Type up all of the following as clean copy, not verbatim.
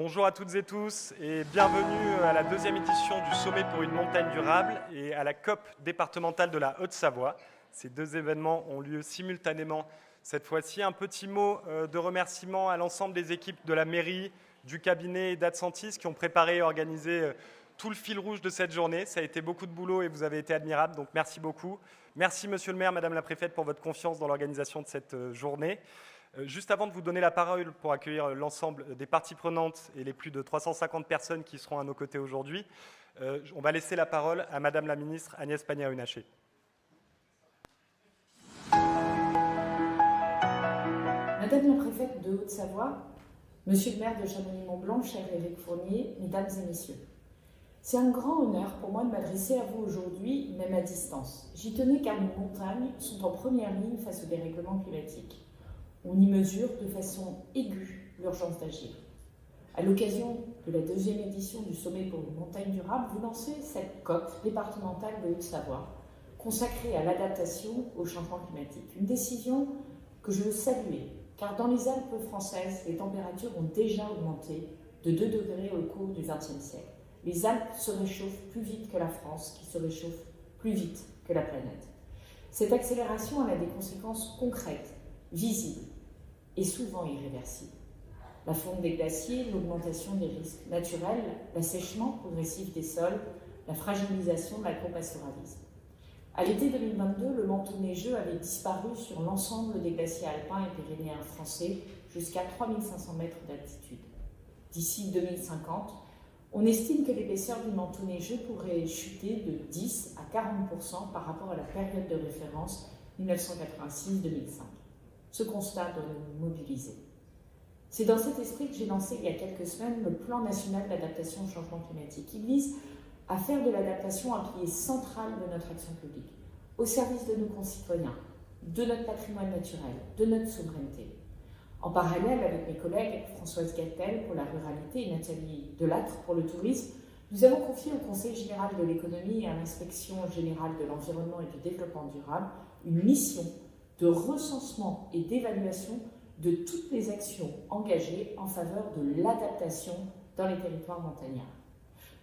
Bonjour à toutes et tous et bienvenue à la deuxième édition du Sommet pour une montagne durable et à la COP départementale de la Haute-Savoie. Ces deux événements ont lieu simultanément cette fois-ci. Un petit mot de remerciement à l'ensemble des équipes de la mairie, du cabinet et d'Adcentis qui ont préparé et organisé tout le fil rouge de cette journée. Ça a été beaucoup de boulot et vous avez été admirables, donc merci beaucoup. Merci Monsieur le maire, Madame la préfète pour votre confiance dans l'organisation de cette journée. Juste avant de vous donner la parole pour accueillir l'ensemble des parties prenantes et les plus de 350 personnes qui seront à nos côtés aujourd'hui, on va laisser la parole à Madame la ministre Agnès Pannier-Runacher. Madame la préfète de Haute-Savoie, Monsieur le maire de Chamonix-Mont-Blanc, cher Éric Fournier, Mesdames et Messieurs, c'est un grand honneur pour moi de m'adresser à vous aujourd'hui, même à distance. J'y tenais car nos montagnes sont en première ligne face au dérèglement climatique. On y mesure de façon aiguë l'urgence d'agir. À l'occasion de la deuxième édition du Sommet pour une montagne durable, vous lancez cette COP départementale de Haute-Savoie, consacrée à l'adaptation au changement climatique. Une décision que je veux saluer, car dans les Alpes françaises, les températures ont déjà augmenté de 2 degrés au cours du XXe siècle. Les Alpes se réchauffent plus vite que la France, qui se réchauffe plus vite que la planète. Cette accélération a des conséquences concrètes, visibles et souvent irréversibles. La fonte des glaciers, l'augmentation des risques naturels, l'assèchement progressif des sols, la fragilisation de l'agropastoralisme. À l'été 2022, le manteau neigeux avait disparu sur l'ensemble des glaciers alpins et pyrénéens français jusqu'à 3500 mètres d'altitude. D'ici 2050, on estime que l'épaisseur du manteau neigeux pourrait chuter de 10 à 40% par rapport à la période de référence 1986-2005. Ce constat doit nous mobiliser. C'est dans cet esprit que j'ai lancé il y a quelques semaines le plan national d'adaptation au changement climatique. Il vise à faire de l'adaptation un pilier central de notre action publique, au service de nos concitoyens, de notre patrimoine naturel, de notre souveraineté. En parallèle, avec mes collègues Françoise Gattel pour la ruralité et Nathalie Delattre pour le tourisme, nous avons confié au Conseil général de l'économie et à l'Inspection générale de l'environnement et du développement durable une mission de recensement et d'évaluation de toutes les actions engagées en faveur de l'adaptation dans les territoires montagnards.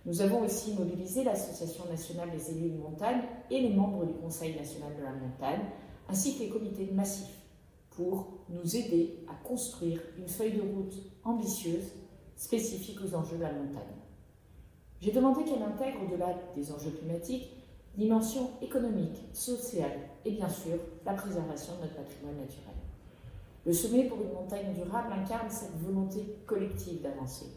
Nous avons aussi mobilisé l'Association nationale des élus de montagne et les membres du Conseil national de la montagne, ainsi que les comités de massif, pour nous aider à construire une feuille de route ambitieuse, spécifique aux enjeux de la montagne. J'ai demandé qu'elle intègre, au-delà des enjeux climatiques, dimension économique, sociale et bien sûr la préservation de notre patrimoine naturel. Le Sommet pour une montagne durable incarne cette volonté collective d'avancer,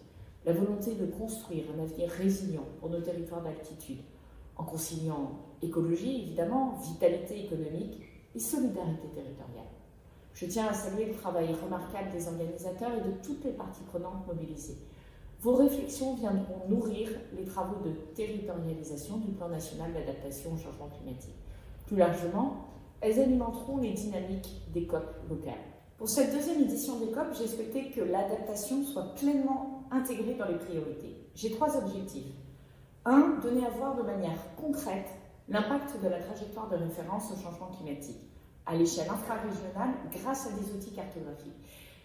la volonté de construire un avenir résilient pour nos territoires d'altitude, en conciliant écologie évidemment, vitalité économique et solidarité territoriale. Je tiens à saluer le travail remarquable des organisateurs et de toutes les parties prenantes mobilisées. Vos réflexions viendront nourrir les travaux de territorialisation du plan national d'adaptation au changement climatique. Plus largement, elles alimenteront les dynamiques des COP locales. Pour cette deuxième édition des COP, j'ai souhaité que l'adaptation soit pleinement intégrée dans les priorités. J'ai 3 objectifs. 1. Donner à voir de manière concrète l'impact de la trajectoire de référence au changement climatique à l'échelle infrarégionale grâce à des outils cartographiques.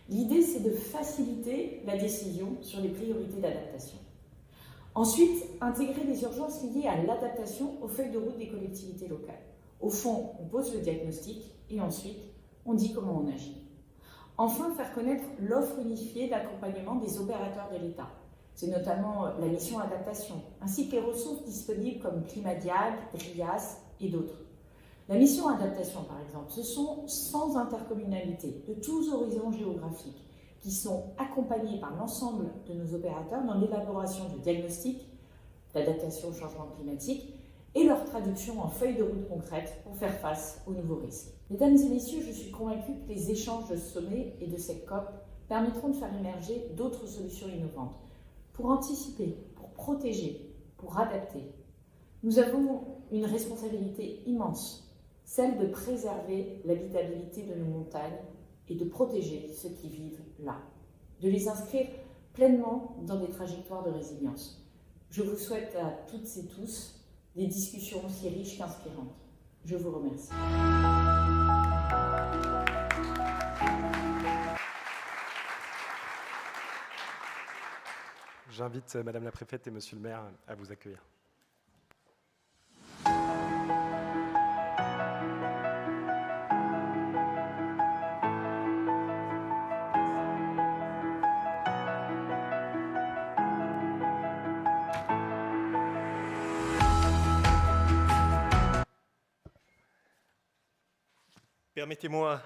L'idée, c'est de faciliter la décision sur les priorités d'adaptation. Ensuite, intégrer les urgences liées à l'adaptation aux feuilles de route des collectivités locales. Au fond, on pose le diagnostic et ensuite, on dit comment on agit. Enfin, faire connaître l'offre unifiée d'accompagnement des opérateurs de l'État. C'est notamment la mission adaptation, ainsi que les ressources disponibles comme Climadiag, DRIAS et d'autres. La mission adaptation, par exemple, ce sont 100 intercommunalités de tous horizons géographiques qui sont accompagnées par l'ensemble de nos opérateurs dans l'élaboration du diagnostic d'adaptation au changement climatique et leur traduction en feuilles de route concrètes pour faire face aux nouveaux risques. Mesdames et messieurs, je suis convaincue que les échanges de ce sommet et de cette COP permettront de faire émerger d'autres solutions innovantes pour anticiper, pour protéger, pour adapter. Nous avons une responsabilité immense, celle de préserver l'habitabilité de nos montagnes et de protéger ceux qui vivent là, de les inscrire pleinement dans des trajectoires de résilience. Je vous souhaite à toutes et tous des discussions aussi riches qu'inspirantes. Je vous remercie. J'invite Madame la Préfète et Monsieur le maire à vous accueillir. Permettez-moi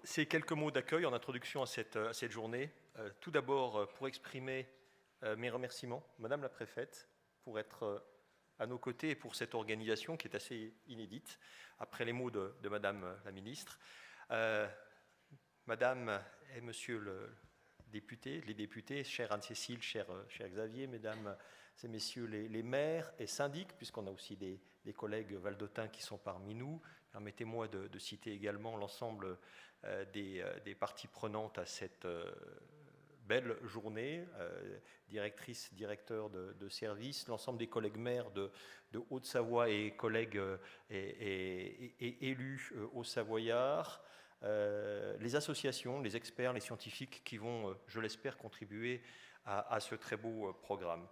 ces quelques mots d'accueil en introduction à cette journée. Tout d'abord, pour exprimer mes remerciements, Madame la Préfète, pour être à nos côtés et pour cette organisation qui est assez inédite, après les mots de Madame la Ministre. Madame et Monsieur les députés, chère Anne-Cécile, cher Xavier, Mesdames et Messieurs les maires et syndics, puisqu'on a aussi des collègues valdôtains qui sont parmi nous. Permettez-moi de citer également l'ensemble des parties prenantes à cette belle journée, directrices, directeurs de services, l'ensemble des collègues maires de Haute-Savoie et collègues et élus haut-savoyards, les associations, les experts, les scientifiques qui vont, je l'espère, contribuer à ce très beau programme.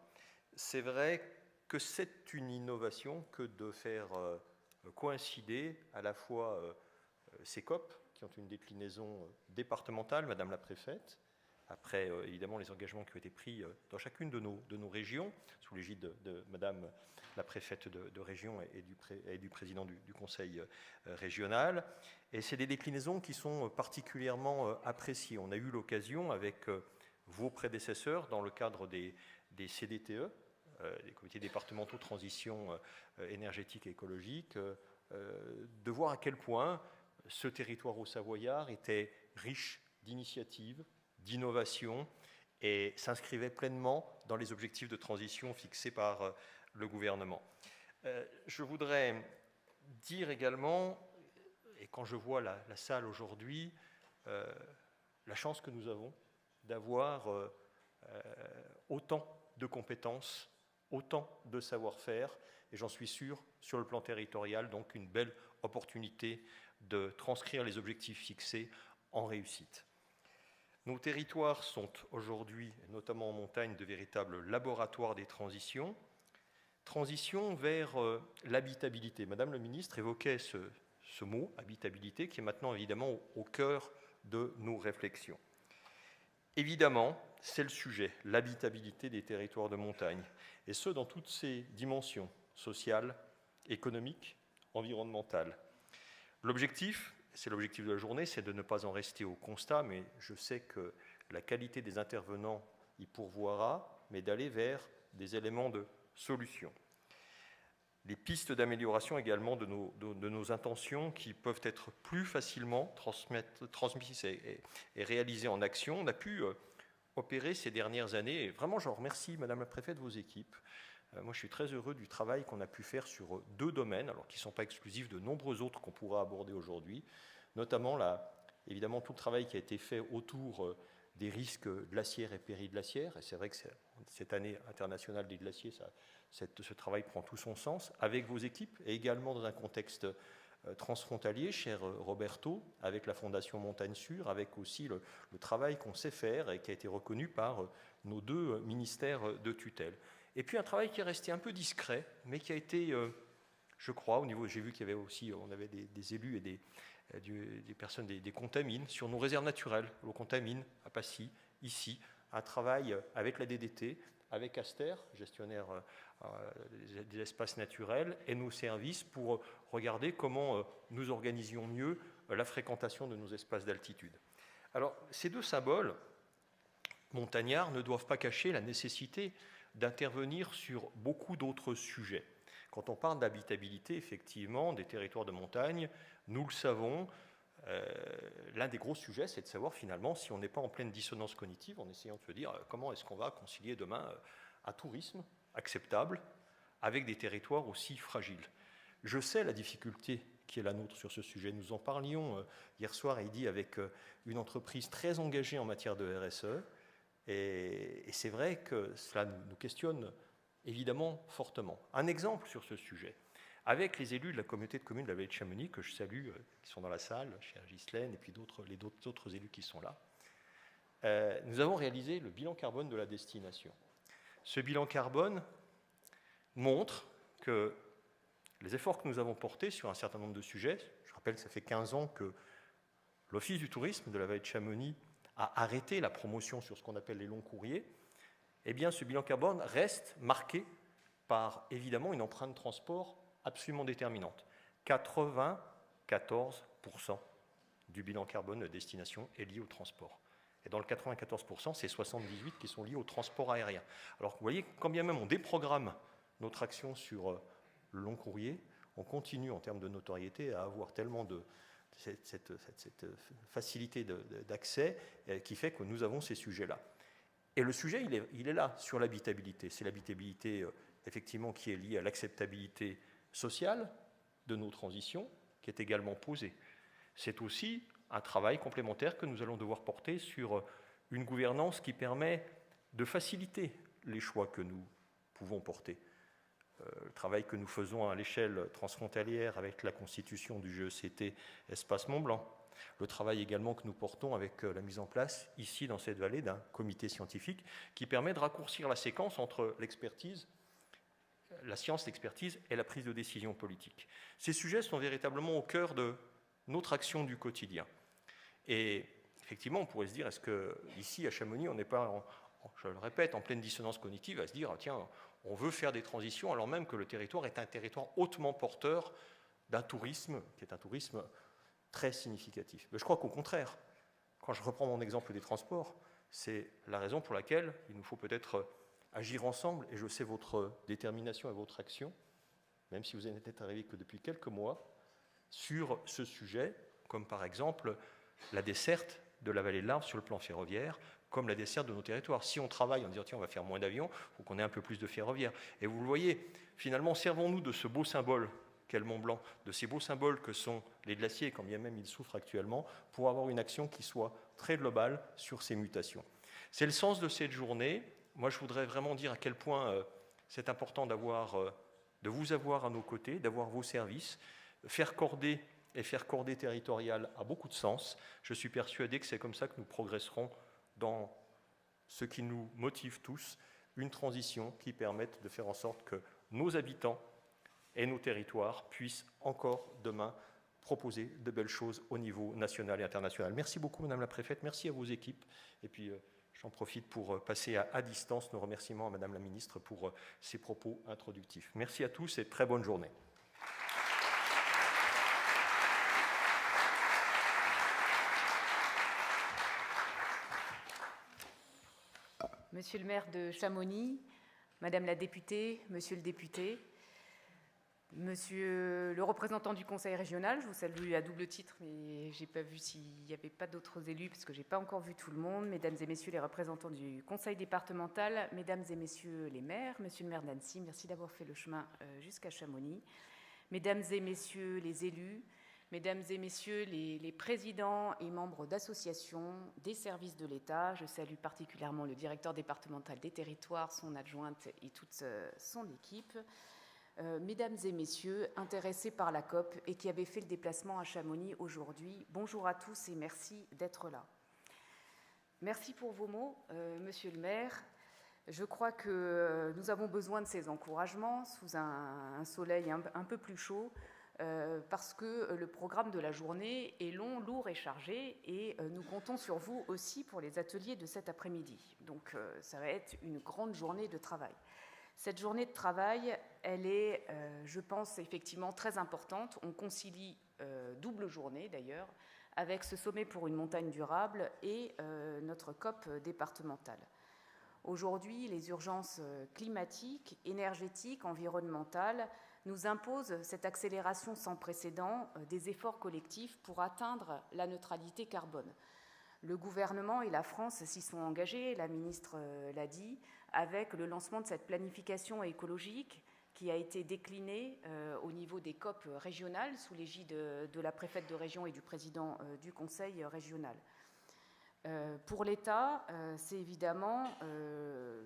C'est vrai que c'est une innovation que de faire coïncider à la fois ces COP, qui ont une déclinaison départementale, Madame la Préfète, après évidemment les engagements qui ont été pris dans chacune de nos régions, sous l'égide de Madame la Préfète de région et du Président du Conseil régional. Et c'est des déclinaisons qui sont particulièrement appréciées. On a eu l'occasion avec vos prédécesseurs, dans le cadre des CDTE, les comités départementaux de transition énergétique et écologique, de voir à quel point ce territoire haut-savoyard était riche d'initiatives, d'innovations et s'inscrivait pleinement dans les objectifs de transition fixés par le gouvernement. Je voudrais dire également, et quand je vois la salle aujourd'hui, la chance que nous avons d'avoir autant de compétences, autant de savoir-faire, et j'en suis sûr, sur le plan territorial, donc une belle opportunité de transcrire les objectifs fixés en réussite. Nos territoires sont aujourd'hui, notamment en montagne, de véritables laboratoires des transitions. Transition vers l'habitabilité. Madame le ministre évoquait ce mot, habitabilité, qui est maintenant évidemment au cœur de nos réflexions. Évidemment, c'est le sujet, l'habitabilité des territoires de montagne, et ce, dans toutes ses dimensions, sociales, économiques, environnementales. L'objectif, c'est l'objectif de la journée, c'est de ne pas en rester au constat, mais je sais que la qualité des intervenants y pourvoira, mais d'aller vers des éléments de solution. Les pistes d'amélioration également de nos intentions qui peuvent être plus facilement transmises et réalisées en action. On a pu opérer ces dernières années, et vraiment je remercie Madame la Préfète de vos équipes. Moi je suis très heureux du travail qu'on a pu faire sur 2 domaines, alors qui ne sont pas exclusifs de nombreux autres qu'on pourra aborder aujourd'hui, notamment évidemment tout le travail qui a été fait autour des risques glaciaires et péridglaciaires, et c'est vrai que cette année internationale des glaciers, ce travail prend tout son sens, avec vos équipes, et également dans un contexte transfrontalier, cher Roberto, avec la Fondation Montagne Sûre, avec aussi le travail qu'on sait faire et qui a été reconnu par nos 2 ministères de tutelle. Et puis un travail qui est resté un peu discret, mais qui a été, je crois, au niveau, j'ai vu qu'il y avait aussi, on avait des élus et des personnes, des contamines, sur nos réserves naturelles, l'eau contamine, à Passy, ici, un travail avec la DDT, avec Aster, gestionnaire des espaces naturels, et nos services pour regarder comment nous organisions mieux la fréquentation de nos espaces d'altitude. Alors, ces 2 symboles montagnards ne doivent pas cacher la nécessité d'intervenir sur beaucoup d'autres sujets. Quand on parle d'habitabilité, effectivement, des territoires de montagne, nous le savons, l'un des gros sujets, c'est de savoir finalement si on n'est pas en pleine dissonance cognitive, en essayant de se dire comment est-ce qu'on va concilier demain un tourisme acceptable avec des territoires aussi fragiles. Je sais la difficulté qui est la nôtre sur ce sujet. Nous en parlions hier soir, Heidi, avec une entreprise très engagée en matière de RSE, et c'est vrai que cela nous questionne évidemment fortement. Un exemple sur ce sujet, avec les élus de la communauté de communes de la vallée de Chamonix, que je salue, qui sont dans la salle, chère Ghislaine, et puis les autres élus qui sont là, nous avons réalisé le bilan carbone de la destination. Ce bilan carbone montre que les efforts que nous avons portés sur un certain nombre de sujets, je rappelle que ça fait 15 ans que l'Office du tourisme de la vallée de Chamonix a arrêté la promotion sur ce qu'on appelle les longs courriers, eh bien ce bilan carbone reste marqué par évidemment une empreinte transport absolument déterminante. 94% du bilan carbone de destination est lié au transport. Et dans le 94%, c'est 78% qui sont liés au transport aérien. Alors vous voyez, quand bien même on déprogramme notre action sur le long courrier, on continue en termes de notoriété à avoir tellement de cette facilité d'accès qui fait que nous avons ces sujets-là. Et le sujet, il est là, sur l'habitabilité. C'est l'habitabilité, effectivement, qui est liée à l'acceptabilité sociale de nos transitions, qui est également posée. C'est aussi un travail complémentaire que nous allons devoir porter sur une gouvernance qui permet de faciliter les choix que nous pouvons porter. Le travail que nous faisons à l'échelle transfrontalière avec la constitution du GECT Espace Mont-Blanc. Le travail également que nous portons avec la mise en place, ici dans cette vallée, d'un comité scientifique qui permet de raccourcir la séquence entre l'expertise, la science, l'expertise et la prise de décision politique. Ces sujets sont véritablement au cœur de notre action du quotidien. Et effectivement, on pourrait se dire, est-ce qu'ici, à Chamonix, on n'est pas, je le répète, en pleine dissonance cognitive, à se dire, tiens, on veut faire des transitions alors même que le territoire est un territoire hautement porteur d'un tourisme qui est un tourisme très significatif. Mais je crois qu'au contraire, quand je reprends mon exemple des transports, c'est la raison pour laquelle il nous faut peut-être agir ensemble, et je sais votre détermination et votre action, même si vous n'êtes arrivé que depuis quelques mois, sur ce sujet, comme par exemple la desserte de la vallée de l'Arve sur le plan ferroviaire, comme la desserte de nos territoires. Si on travaille en disant tiens, on va faire moins d'avions, il faut qu'on ait un peu plus de ferroviaire. Et vous le voyez, finalement, servons-nous de ce beau symbole qu'est le Mont Blanc, de ces beaux symboles que sont les glaciers, quand bien même ils souffrent actuellement, pour avoir une action qui soit très globale sur ces mutations. C'est le sens de cette journée. Moi, je voudrais vraiment dire à quel point c'est important de vous avoir à nos côtés, d'avoir vos services. Faire corder territorial a beaucoup de sens. Je suis persuadé que c'est comme ça que nous progresserons dans ce qui nous motive tous, une transition qui permette de faire en sorte que nos habitants et nos territoires puissent encore demain proposer de belles choses au niveau national et international. Merci beaucoup, Madame la Préfète. Merci à vos équipes. Et puis, j'en profite pour passer à distance nos remerciements à Madame la Ministre pour ses propos introductifs. Merci à tous et très bonne journée. Monsieur le maire de Chamonix, Madame la députée, Monsieur le député, Monsieur le représentant du conseil régional, je vous salue à double titre, mais je n'ai pas vu s'il n'y avait pas d'autres élus, parce que je n'ai pas encore vu tout le monde, Mesdames et Messieurs les représentants du conseil départemental, Mesdames et Messieurs les maires, Monsieur le maire d'Annecy, merci d'avoir fait le chemin jusqu'à Chamonix, Mesdames et Messieurs les élus, Mesdames et Messieurs les présidents et membres d'associations, des services de l'État, je salue particulièrement le directeur départemental des territoires, son adjointe et toute son équipe. Mesdames et Messieurs, intéressés par la COP et qui avaient fait le déplacement à Chamonix aujourd'hui, bonjour à tous et merci d'être là. Merci pour vos mots, Monsieur le maire. Je crois que nous avons besoin de ces encouragements sous un soleil un peu plus chaud, parce que le programme de la journée est long, lourd et chargé, et nous comptons sur vous aussi pour les ateliers de cet après-midi. Donc ça va être une grande journée de travail. Cette journée de travail, elle est, je pense, effectivement très importante. On concilie double journée d'ailleurs avec ce sommet pour une montagne durable et notre COP départementale. Aujourd'hui, les urgences climatiques, énergétiques, environnementales nous imposent cette accélération sans précédent des efforts collectifs pour atteindre la neutralité carbone. Le gouvernement et la France s'y sont engagés, la ministre l'a dit, avec le lancement de cette planification écologique qui a été déclinée au niveau des COP régionales sous l'égide de la préfète de région et du président du conseil régional. Pour l'État, c'est évidemment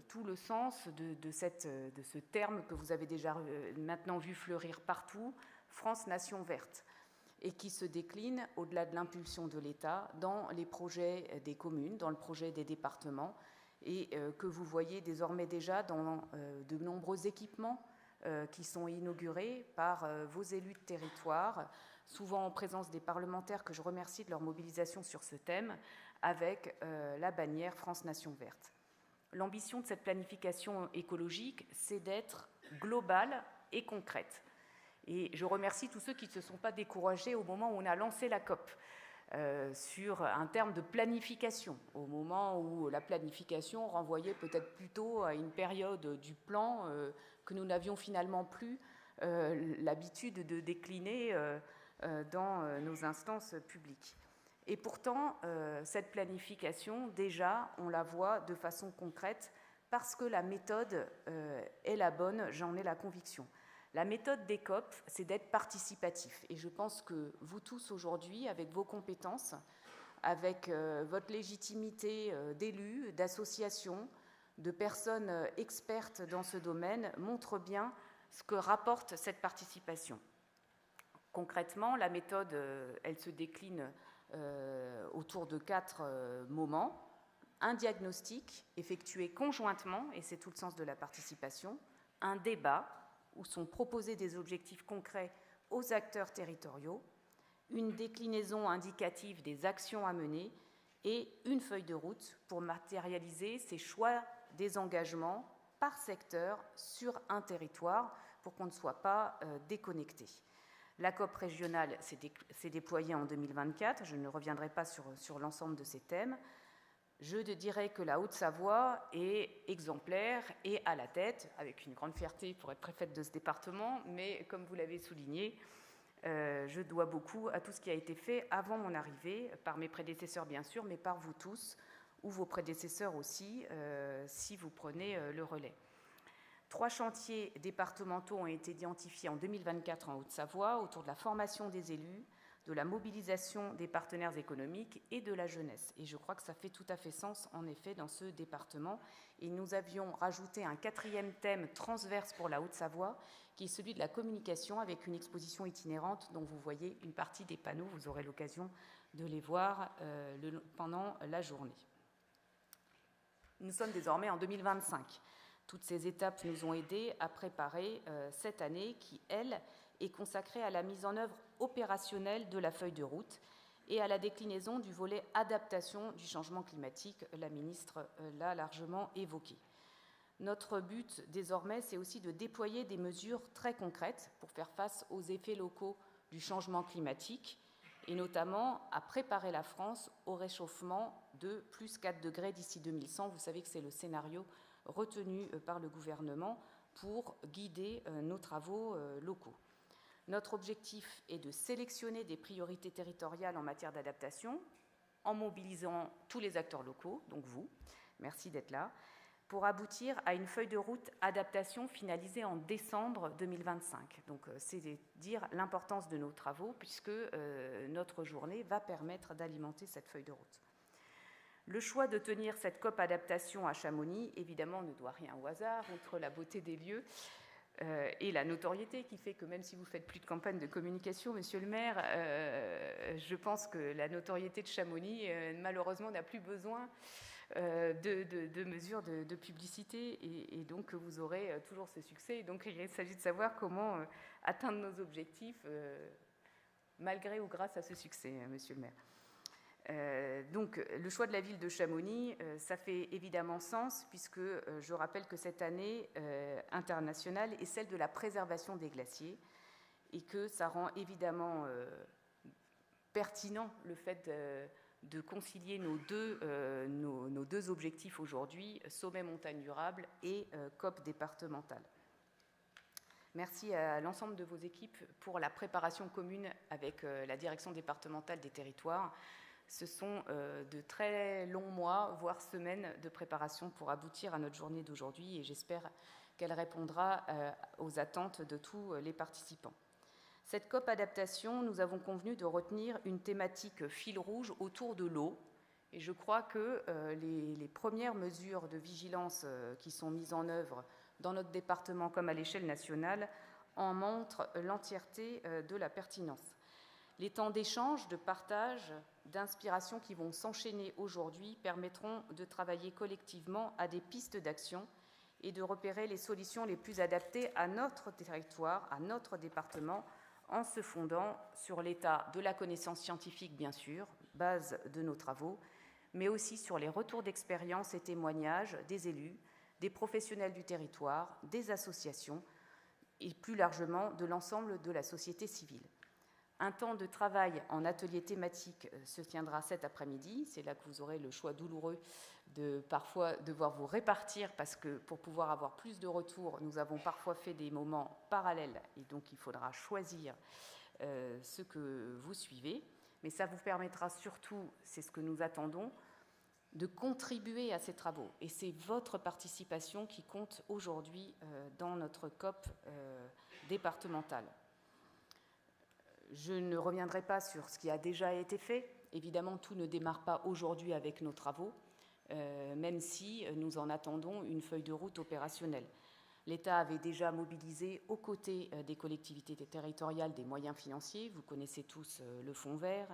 tout le sens de ce terme que vous avez déjà maintenant vu fleurir partout, France Nation Verte, et qui se décline au-delà de l'impulsion de l'État dans les projets des communes, dans le projet des départements, et que vous voyez désormais déjà dans de nombreux équipements qui sont inaugurés par vos élus de territoire, souvent en présence des parlementaires que je remercie de leur mobilisation sur ce thème, avec la bannière France Nation Verte. L'ambition de cette planification écologique, c'est d'être globale et concrète. Et je remercie tous ceux qui ne se sont pas découragés au moment où on a lancé la COP sur un terme de planification, au moment où la planification renvoyait peut-être plutôt à une période du plan que nous n'avions finalement plus l'habitude de décliner dans nos instances publiques. Et pourtant, cette planification, déjà, on la voit de façon concrète parce que la méthode est la bonne, j'en ai la conviction. La méthode des COP, c'est d'être participatif. Et je pense que vous tous aujourd'hui, avec vos compétences, avec votre légitimité d'élus, d'associations, de personnes expertes dans ce domaine, montrent bien ce que rapporte cette participation. Concrètement, la méthode, elle se décline autour de 4 moments. Un diagnostic effectué conjointement, et c'est tout le sens de la participation, un débat où sont proposés des objectifs concrets aux acteurs territoriaux, une déclinaison indicative des actions à mener et une feuille de route pour matérialiser ces choix des engagements par secteur sur un territoire pour qu'on ne soit pas déconnecté. La COP régionale s'est déployée en 2024, je ne reviendrai pas sur l'ensemble de ces thèmes. Je dirais que la Haute-Savoie est exemplaire et à la tête, avec une grande fierté pour être préfète de ce département, mais comme vous l'avez souligné, je dois beaucoup à tout ce qui a été fait avant mon arrivée, par mes prédécesseurs bien sûr, mais par vous tous, ou vos prédécesseurs aussi, si vous prenez le relais. 3 chantiers départementaux ont été identifiés en 2024 en Haute-Savoie autour de la formation des élus, de la mobilisation des partenaires économiques et de la jeunesse. Et je crois que ça fait tout à fait sens, en effet, dans ce département. Et nous avions rajouté un 4e thème transverse pour la Haute-Savoie, qui est celui de la communication, avec une exposition itinérante dont vous voyez une partie des panneaux. Vous aurez l'occasion de les voir pendant la journée. Nous sommes désormais en 2025. Toutes ces étapes nous ont aidés à préparer cette année qui, elle, est consacrée à la mise en œuvre opérationnelle de la feuille de route et à la déclinaison du volet adaptation du changement climatique. La ministre l'a largement évoqué. Notre but désormais, c'est aussi de déployer des mesures très concrètes pour faire face aux effets locaux du changement climatique et notamment à préparer la France au réchauffement de plus 4 degrés d'ici 2100. Vous savez que c'est le scénario retenu par le gouvernement pour guider nos travaux locaux. Notre objectif est de sélectionner des priorités territoriales en matière d'adaptation en mobilisant tous les acteurs locaux, donc vous, merci d'être là, pour aboutir à une feuille de route adaptation finalisée en décembre 2025. Donc c'est dire l'importance de nos travaux puisque notre journée va permettre d'alimenter cette feuille de route. Le choix de tenir cette COP adaptation à Chamonix, évidemment, ne doit rien au hasard, outre la beauté des lieux et la notoriété qui fait que même si vous faites plus de campagne de communication, monsieur le maire, je pense que la notoriété de Chamonix, malheureusement, n'a plus besoin de mesures de publicité et donc vous aurez toujours ce succès. Et donc il s'agit de savoir comment atteindre nos objectifs malgré ou grâce à ce succès, monsieur le maire. Donc le choix de la ville de Chamonix, ça fait évidemment sens puisque je rappelle que cette année internationale est celle de la préservation des glaciers et que ça rend évidemment pertinent le fait de concilier nos deux objectifs aujourd'hui, sommet montagne durable et COP départementale. Merci à l'ensemble de vos équipes pour la préparation commune avec la direction départementale des territoires. Ce sont de très longs mois, voire semaines de préparation pour aboutir à notre journée d'aujourd'hui et j'espère qu'elle répondra aux attentes de tous les participants. Cette COP adaptation, nous avons convenu de retenir une thématique fil rouge autour de l'eau et je crois que les premières mesures de vigilance qui sont mises en œuvre dans notre département comme à l'échelle nationale en montrent l'entièreté de la pertinence. Les temps d'échange, de partage, d'inspiration qui vont s'enchaîner aujourd'hui permettront de travailler collectivement à des pistes d'action et de repérer les solutions les plus adaptées à notre territoire, à notre département, en se fondant sur l'état de la connaissance scientifique, bien sûr, base de nos travaux, mais aussi sur les retours d'expérience et témoignages des élus, des professionnels du territoire, des associations et plus largement de l'ensemble de la société civile. Un temps de travail en atelier thématique se tiendra cet après-midi. C'est là que vous aurez le choix douloureux de parfois devoir vous répartir parce que pour pouvoir avoir plus de retours, nous avons parfois fait des moments parallèles et donc il faudra choisir ce que vous suivez. Mais ça vous permettra surtout, c'est ce que nous attendons, de contribuer à ces travaux. Et c'est votre participation qui compte aujourd'hui dans notre COP départementale. Je ne reviendrai pas sur ce qui a déjà été fait. Évidemment, tout ne démarre pas aujourd'hui avec nos travaux, même si nous en attendons une feuille de route opérationnelle. L'État avait déjà mobilisé aux côtés des collectivités territoriales des moyens financiers. Vous connaissez tous le Fonds vert.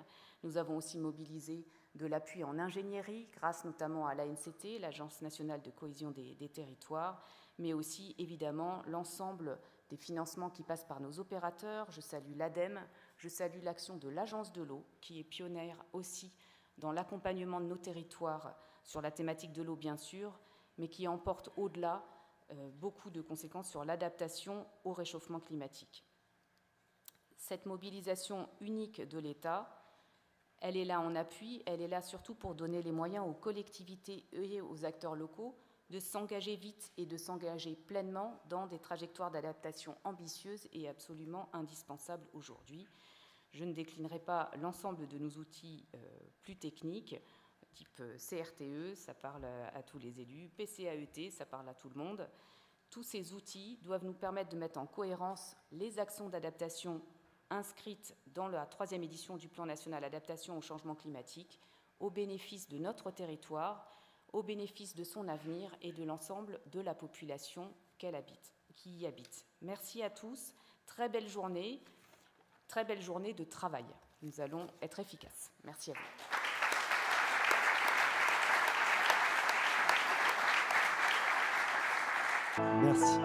Nous avons aussi mobilisé de l'appui en ingénierie, grâce notamment à l'ANCT, l'Agence nationale de cohésion des territoires, mais aussi évidemment l'ensemble des financements qui passent par nos opérateurs. Je salue l'ADEME, je salue l'action de l'Agence de l'eau, qui est pionnière aussi dans l'accompagnement de nos territoires sur la thématique de l'eau, bien sûr, mais qui emporte au-delà beaucoup de conséquences sur l'adaptation au réchauffement climatique. Cette mobilisation unique de l'État, elle est là en appui, elle est là surtout pour donner les moyens aux collectivités et aux acteurs locaux de s'engager vite et de s'engager pleinement dans des trajectoires d'adaptation ambitieuses et absolument indispensables aujourd'hui. Je ne déclinerai pas l'ensemble de nos outils plus techniques, type CRTE, ça parle à tous les élus, PCAET, ça parle à tout le monde. Tous ces outils doivent nous permettre de mettre en cohérence les actions d'adaptation inscrites dans la 3e édition du Plan national d'adaptation au changement climatique, au bénéfice de notre territoire, au bénéfice de son avenir et de l'ensemble de la population qui y habite. Merci à tous, très belle journée de travail. Nous allons être efficaces. Merci à vous. Merci,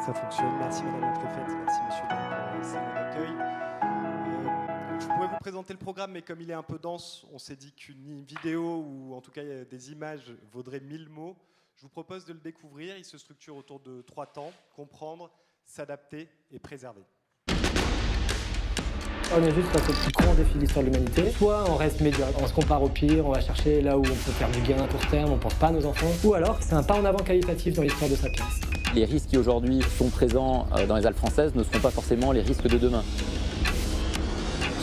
ça fonctionne. Merci Madame la Préfète, merci Monsieur le salon d'accueil. Je pourrais vous présenter le programme, mais comme il est un peu dense, on s'est dit qu'une vidéo ou en tout cas des images vaudrait 1000 mots. Je vous propose de le découvrir. Il se structure autour de 3 temps: comprendre, s'adapter et préserver. On est juste face au plus grand défi de l'histoire de l'humanité. Soit on reste médiocre, on se compare au pire, on va chercher là où on peut faire du gain à court terme, on pense pas à nos enfants. Ou alors c'est un pas en avant qualitatif dans l'histoire de Sapiens. Les risques qui aujourd'hui sont présents dans les Alpes françaises ne seront pas forcément les risques de demain.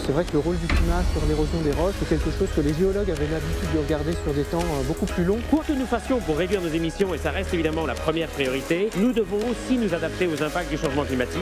C'est vrai que le rôle du climat sur l'érosion des roches est quelque chose que les géologues avaient l'habitude de regarder sur des temps beaucoup plus longs. Quoi que nous fassions pour réduire nos émissions, et ça reste évidemment la première priorité, nous devons aussi nous adapter aux impacts du changement climatique.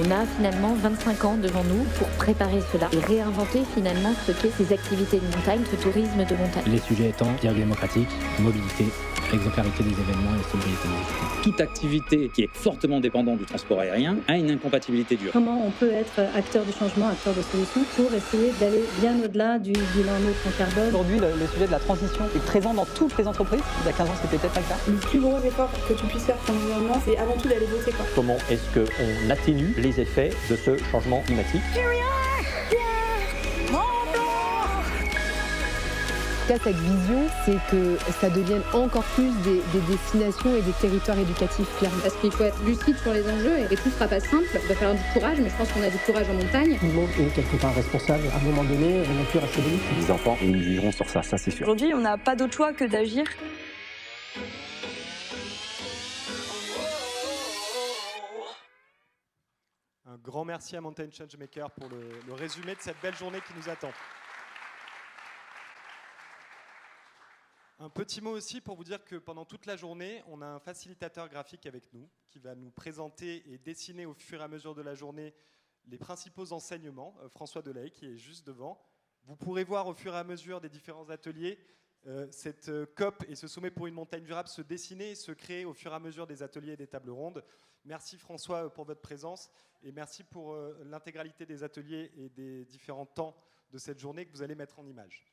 On a finalement 25 ans devant nous pour préparer cela et réinventer finalement ce qu'est ces activités de montagne, ce tourisme de montagne. Les sujets étant dialogue démocratique, mobilité, exemplarité des événements et sobriété des. Toute activité qui est fortement dépendante du transport aérien a une incompatibilité dure. Comment on peut être acteur du changement, acteur de solution pour essayer d'aller bien au-delà du bilan neutre en carbone. Aujourd'hui, le sujet de la transition est présent dans toutes les entreprises. Il y a 15 ans, c'était peut-être pas le cas. Le plus gros effort que tu puisses faire pour l'environnement, c'est avant tout d'aller voter. Comment est-ce qu'on atténue les effets de ce changement climatique ? Cette vision, c'est que ça devienne encore plus des destinations et des territoires éducatifs fiers. Parce qu'il faut être lucide sur les enjeux et tout ne sera pas simple. Il va falloir du courage, mais je pense qu'on a du courage en montagne. Tout le monde est quelque part responsable. À un moment donné, la nature a ses limites. Les enfants, ils jugeront sur ça, c'est sûr. Aujourd'hui, on n'a pas d'autre choix que d'agir. Un grand merci à Mountain Changemaker pour le résumé de cette belle journée qui nous attend. Un petit mot aussi pour vous dire que pendant toute la journée, on a un facilitateur graphique avec nous qui va nous présenter et dessiner au fur et à mesure de la journée les principaux enseignements, François Delahaye qui est juste devant. Vous pourrez voir au fur et à mesure des différents ateliers cette COP et ce sommet pour une montagne durable se dessiner et se créer au fur et à mesure des ateliers et des tables rondes. Merci François pour votre présence et merci pour l'intégralité des ateliers et des différents temps de cette journée que vous allez mettre en image.